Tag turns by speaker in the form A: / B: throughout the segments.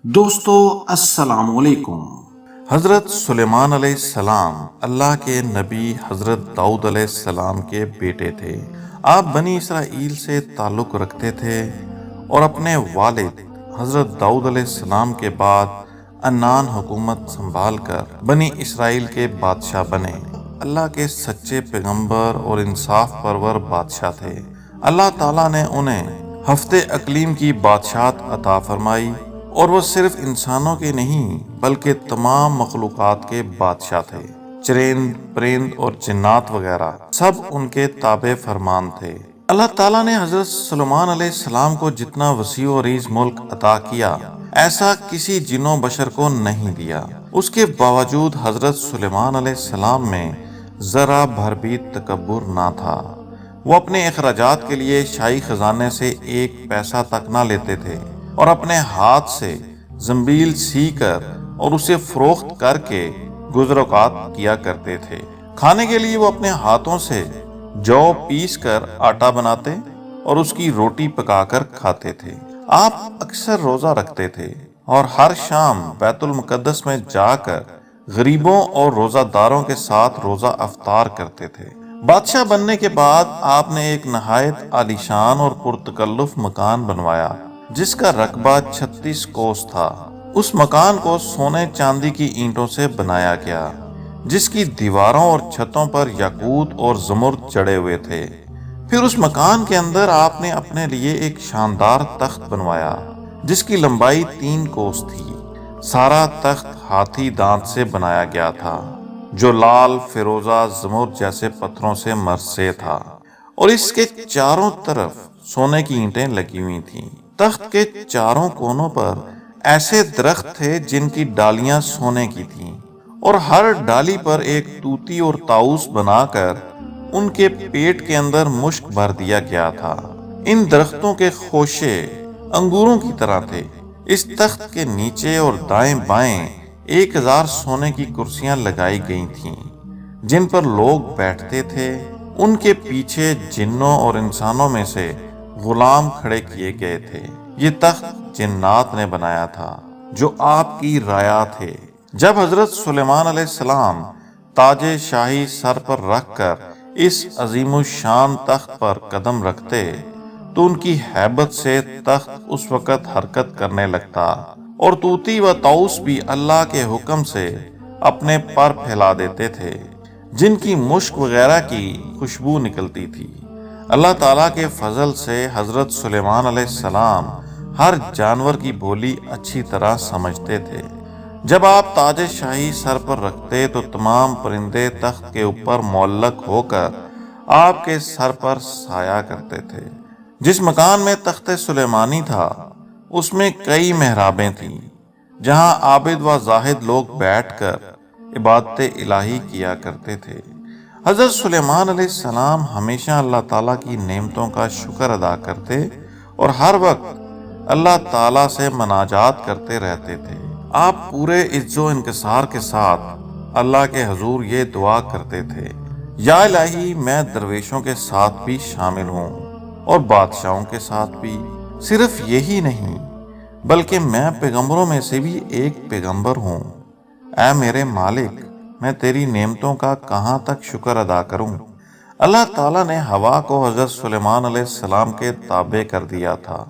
A: دوستو السلام علیکم۔ حضرت سلیمان علیہ السلام اللہ کے نبی حضرت داؤد علیہ السلام کے بیٹے تھے۔ آپ بنی اسرائیل سے تعلق رکھتے تھے اور اپنے والد حضرت داؤد علیہ السلام کے بعد عنان حکومت سنبھال کر بنی اسرائیل کے بادشاہ بنے۔ اللہ کے سچے پیغمبر اور انصاف پرور بادشاہ تھے۔ اللہ تعالیٰ نے انہیں ہفتے اقلیم کی بادشاہت عطا فرمائی اور وہ صرف انسانوں کے نہیں بلکہ تمام مخلوقات کے بادشاہ تھے۔ چرند، پرند اور جنات وغیرہ سب ان کے تابع فرمان تھے۔ اللہ تعالیٰ نے حضرت سلیمان علیہ السلام کو جتنا وسیع و عریض ملک عطا کیا ایسا کسی جن و بشر کو نہیں دیا۔ اس کے باوجود حضرت سلیمان علیہ السلام میں ذرا بھر بھی تکبر نہ تھا۔ وہ اپنے اخراجات کے لیے شاہی خزانے سے ایک پیسہ تک نہ لیتے تھے اور اپنے ہاتھ سے زنبیل سی کر اور اسے فروخت کر کے گزر اوقات کیا کرتے تھے۔ کھانے کے لیے وہ اپنے ہاتھوں سے جو پیس کر آٹا بناتے اور اس کی روٹی پکا کر کھاتے تھے۔ آپ اکثر روزہ رکھتے تھے اور ہر شام بیت المقدس میں جا کر غریبوں اور روزہ داروں کے ساتھ روزہ افطار کرتے تھے۔ بادشاہ بننے کے بعد آپ نے ایک نہایت عالیشان اور پرتکلف مکان بنوایا جس کا رقبہ 36 کوس تھا۔ اس مکان کو سونے چاندی کی اینٹوں سے بنایا گیا جس کی دیواروں اور چھتوں پر یاقوت اور زمرد جڑے ہوئے تھے۔ پھر اس مکان کے اندر آپ نے اپنے لیے ایک شاندار تخت بنوایا جس کی لمبائی 3 کوس تھی۔ سارا تخت ہاتھی دانت سے بنایا گیا تھا جو لال، فیروزہ، زمرد جیسے پتھروں سے مرصع تھا اور اس کے چاروں طرف سونے کی اینٹیں لگی ہوئی تھیں۔ تخت کے چاروں کونوں پر ایسے درخت تھے جن کی ڈالیاں سونے کی تھیں اور ہر ڈالی پر ایک طوطی اور طاؤس بنا کر ان کے پیٹ کے اندر مشک بھر دیا گیا تھا۔ ان درختوں کے خوشے انگوروں کی طرح تھے۔ اس تخت کے نیچے اور دائیں بائیں 1000 سونے کی کرسیاں لگائی گئی تھیں جن پر لوگ بیٹھتے تھے۔ ان کے پیچھے جنوں اور انسانوں میں سے غلام کھڑے کیے گئے تھے۔ یہ تخت جنات نے بنایا تھا جو آپ کی رعایا تھے۔ جب حضرت سلیمان علیہ السلام تاج شاہی سر پر رکھ کر اس عظیم الشان تخت پر قدم رکھتے تو ان کی ہیبت سے تخت اس وقت حرکت کرنے لگتا اور طوطی و طاؤس بھی اللہ کے حکم سے اپنے پر پھیلا دیتے تھے جن کی مشک وغیرہ کی خوشبو نکلتی تھی۔ اللہ تعالیٰ کے فضل سے حضرت سلیمان علیہ السلام ہر جانور کی بولی اچھی طرح سمجھتے تھے۔ جب آپ تاج شاہی سر پر رکھتے تو تمام پرندے تخت کے اوپر معلق ہو کر آپ کے سر پر سایہ کرتے تھے۔ جس مکان میں تخت سلیمانی تھا اس میں کئی محرابیں تھیں جہاں عابد و زاہد لوگ بیٹھ کر عبادت الہی کیا کرتے تھے۔ حضرت سلیمان علیہ السلام ہمیشہ اللہ تعالیٰ کی نعمتوں کا شکر ادا کرتے اور ہر وقت اللہ تعالیٰ سے مناجات کرتے رہتے تھے۔ آپ پورے عز و انکسار کے ساتھ اللہ کے حضور یہ دعا کرتے تھے، یا الہی میں درویشوں کے ساتھ بھی شامل ہوں اور بادشاہوں کے ساتھ بھی۔ صرف یہی نہیں بلکہ میں پیغمبروں میں سے بھی ایک پیغمبر ہوں۔ اے میرے مالک، میں تیری نعمتوں کا کہاں تک شکر ادا کروں۔ اللہ تعالیٰ نے ہوا کو حضرت سلیمان علیہ السلام کے تابع کر دیا تھا۔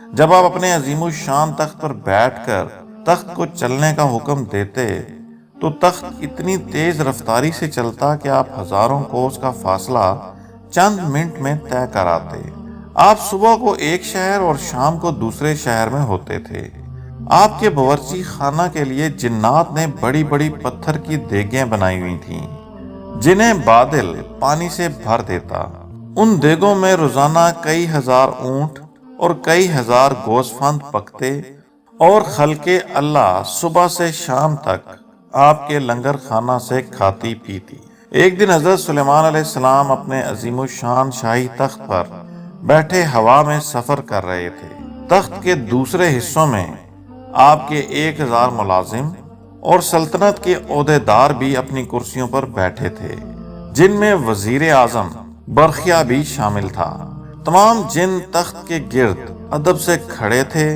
A: جب آپ اپنے عظیم الشان تخت پر بیٹھ کر تخت کو چلنے کا حکم دیتے تو تخت اتنی تیز رفتاری سے چلتا کہ آپ ہزاروں کوس کا فاصلہ چند منٹ میں طے کر آتے۔ آپ صبح کو ایک شہر اور شام کو دوسرے شہر میں ہوتے تھے۔ آپ کے باورچی خانہ کے لیے جنات نے بڑی بڑی پتھر کی دیگیں بنائی ہوئی تھیں جنہیں بادل پانی سے بھر دیتا۔ ان دیگوں میں روزانہ کئی ہزار اونٹ اور کئی ہزار گوسفند پکتے اور خلق اللہ صبح سے شام تک آپ کے لنگر خانہ سے کھاتی پیتی۔ ایک دن حضرت سلیمان علیہ السلام اپنے عظیم الشان شاہی تخت پر بیٹھے ہوا میں سفر کر رہے تھے۔ تخت کے دوسرے حصوں میں آپ کے 1000 ملازم اور سلطنت کے عہدیدار بھی اپنی کرسیوں پر بیٹھے تھے جن میں وزیر اعظم برخیا بھی شامل تھا۔ تمام جن تخت کے گرد ادب سے کھڑے تھے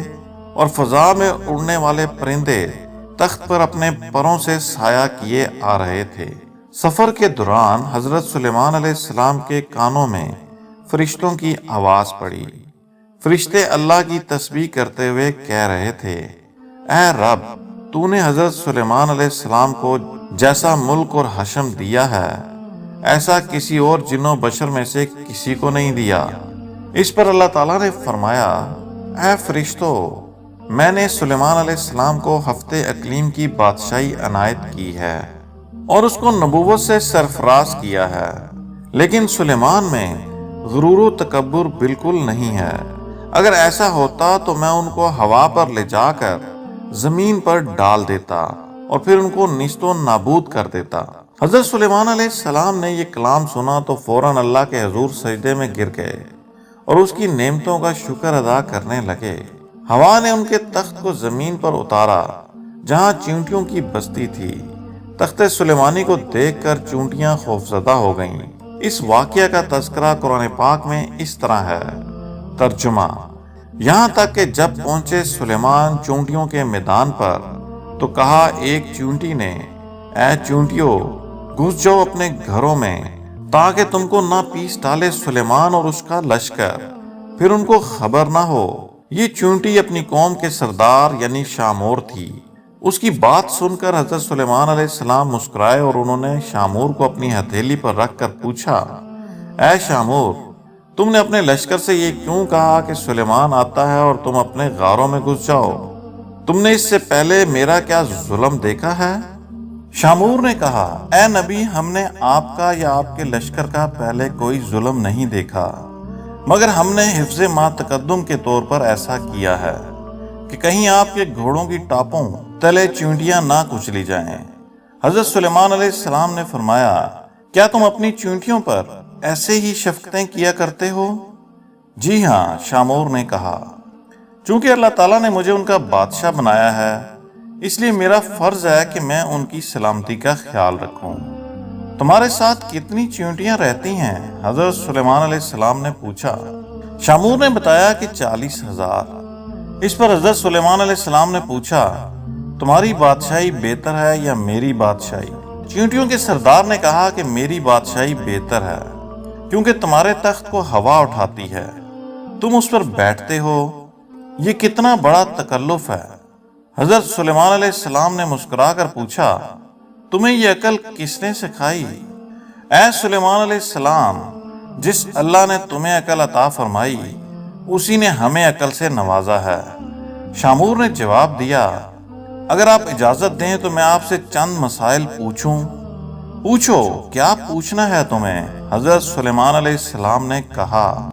A: اور فضا میں اڑنے والے پرندے تخت پر اپنے پروں سے سایہ کیے آ رہے تھے۔ سفر کے دوران حضرت سلیمان علیہ السلام کے کانوں میں فرشتوں کی آواز پڑی۔ فرشتے اللہ کی تسبیح کرتے ہوئے کہہ رہے تھے، اے رب، تو نے حضرت سلیمان علیہ السلام کو جیسا ملک اور حشم دیا ہے، ایسا کسی اور جن و بشر میں سے کسی کو نہیں دیا۔ اس پر اللہ تعالیٰ نے فرمایا، اے فرشتو، میں نے سلیمان علیہ السلام کو ہفتے اقلیم کی بادشاہی عنایت کی ہے اور اس کو نبوت سے سرفراز کیا ہے، لیکن سلیمان میں غرور و تکبر بالکل نہیں ہے۔ اگر ایسا ہوتا تو میں ان کو ہوا پر لے جا کر زمین پر ڈال دیتا اور پھر ان کو نیست و نابود کر دیتا۔ حضرت سلیمان علیہ السلام نے یہ کلام سنا تو فوراً اللہ کے حضور سجدے میں گر گئے اور اس کی نعمتوں کا شکر ادا کرنے لگے۔ ہوا نے ان کے تخت کو زمین پر اتارا جہاں چیونٹیوں کی بستی تھی۔ تخت سلیمانی کو دیکھ کر چونٹیاں خوفزدہ ہو گئیں۔ اس واقعہ کا تذکرہ قرآن پاک میں اس طرح ہے۔ ترجمہ: یہاں تک کہ جب پہنچے سلیمان چونٹیوں کے میدان پر تو کہا ایک چونٹی نے، اے چونٹیوں، گھس جاؤ اپنے گھروں میں تاکہ تم کو نہ پیس ڈالے سلیمان اور اس کا لشکر، پھر ان کو خبر نہ ہو۔ یہ چونٹی اپنی قوم کے سردار یعنی شامور تھی۔ اس کی بات سن کر حضرت سلیمان علیہ السلام مسکرائے اور انہوں نے شامور کو اپنی ہتھیلی پر رکھ کر پوچھا، اے شامور، تم نے اپنے لشکر سے یہ کیوں کہا کہ سلیمان آتا ہے اور تم اپنے غاروں میں گھس جاؤ؟ تم نے اس سے پہلے میرا کیا ظلم دیکھا ہے؟ شامور نے کہا، اے نبی، ہم نے آپ کا یا آپ کے لشکر کا پہلے کوئی ظلم نہیں دیکھا، مگر ہم نے حفظ ما تقدم کے طور پر ایسا کیا ہے کہ کہیں آپ کے گھوڑوں کی ٹاپوں تلے چونٹیاں نہ کچلی جائیں۔ حضرت سلیمان علیہ السلام نے فرمایا، کیا تم اپنی چونٹیوں پر ایسے ہی شفقتیں کیا کرتے ہو؟ جی ہاں، شامور نے کہا، چونکہ اللہ تعالیٰ نے مجھے ان کا بادشاہ بنایا ہے، اس لیے میرا فرض ہے کہ میں ان کی سلامتی کا خیال رکھوں۔ تمہارے ساتھ کتنی چونٹیاں رہتی ہیں؟ حضرت سلیمان علیہ السلام نے پوچھا۔ شامور نے بتایا کہ 40,000۔ اس پر حضرت سلیمان علیہ السلام نے پوچھا، تمہاری بادشاہی بہتر ہے یا میری بادشاہی؟ چونٹیوں کے سردار نے کہا کہ میری بادشاہی بہتر ہے، کیونکہ تمہارے تخت کو ہوا اٹھاتی ہے، تم اس پر بیٹھتے ہو، یہ کتنا بڑا تکلف ہے۔ حضرت سلیمان علیہ السلام نے مسکرا کر پوچھا، تمہیں یہ عقل کس نے سکھائی؟ اے سلیمان علیہ السلام، جس اللہ نے تمہیں عقل عطا فرمائی اسی نے ہمیں عقل سے نوازا ہے۔ شامور نے جواب دیا، اگر آپ اجازت دیں تو میں آپ سے چند مسائل پوچھوں؟ پوچھو، کیا پوچھنا ہے تمہیں؟ حضرت سلیمان علیہ السلام نے کہا،